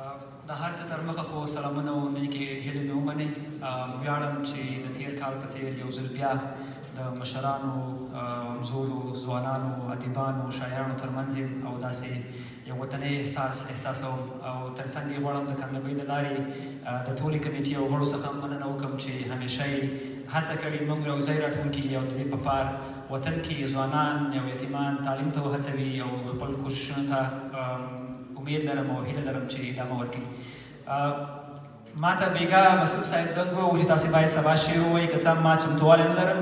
د هر څه تر مخه خو سلامونه او نیکې هیلې مې ومنئ. ویاړم چې د تېر کال په څېر یو ځل بیا د مشرانو، همزولو، ځوانانو، ادیبانو، شاعرانو ترمنځ یم او داسې یو وطني احساس احساسوم او تر څنګ یې غواړم د کامیابۍ د لارې د ټولې کمیټې او غړو څخه مننه وکړم چې همیشه یې هڅه کړې موږ یوځای راټول کړي او د دې په پار وطن کې ځوانان او یتیمان تعلیم ته وهڅوي او خپل کوششونو ته امید لرم او هیله لرم چې ادامه ورکړي. ما ته بیګا مسعود صاحب زنګ ووهه چې تاسې باید سبا شعر ووایئ، که څه هم ما چمتووالی نه لرم،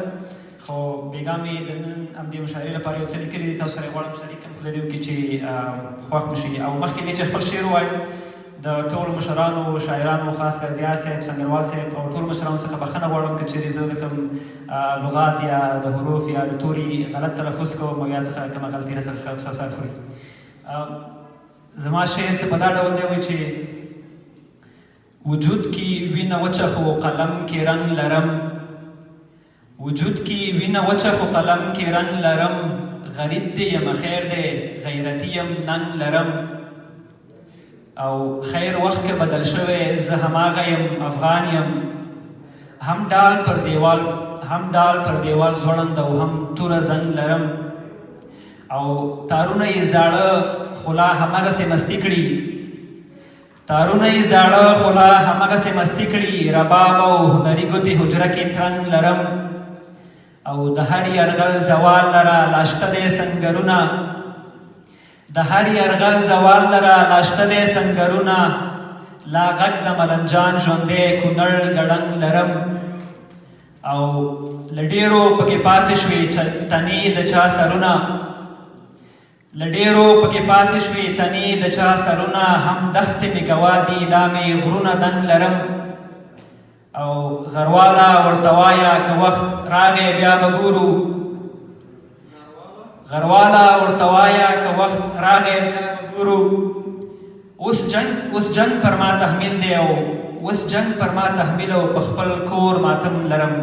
خو بیګا مې د نن همدې مشاعرې لپاره یو څه لیکلي دي، تاسو سره یې غواړم شریک کړم په دې وکړي چې خوښ مو شي. او مخکې دې چې خپل شعر ووایم د ټولو مشرانو، شاعرانو، خاص کر زیار صاحب، سنګروال صاحب او ټولو مشرانو څخه بخښنه غواړم که چېرې زه د کوم لغات یا د حروف یا د توري غلط تلفظ کوم او یا څخه کومه غلطي راڅخه احساسات خوري. زما شعر څه په دا ډول دی وایي چې وجود کی وینه وچه خو قلم کې رنګ لرم، وجود کی وینه وچه خو قلم کې رنګ لرم، غریب دی یم خیر دی غیرتي یم ننګ لرم، او خیر وخت که بدل شوی زه هماغه یم افغان یم، هم ډال پر دیوال ځوړند او هم توره زنګ لرم، او تارونه یې زاړه خو لا هماغسې مستی کړي، تارونه یې زاړه خو لا هماغسې مستی کړي، رباب او هنري ګوتې حجره کې ترنګ لرم، او د هر یرغل زوال لره لاشته دی سنګرونه، د هر یرغل زوال لره لاشته دی سنګرونه، لا غږ د ملنجان ژوندی کونړ ګړنګ لرم، او له ډېرو پکې پاتې شوې تنې د چا سرونه، له ډېرو پکې پاتې شوې تنې د چا سرونه، هم دښتې مې ګوا دي لا مې غرونه دنګ لرم، او غرواله ورته وایه که وخت راغی بیا به ګورو، غرواله ورته وایه که وخت راغی بیا به ګورو، اوس جنګ پر ما تحمیل دی او اوس جنګ پر ما تحمیل او په خپل کور ماتم لرم.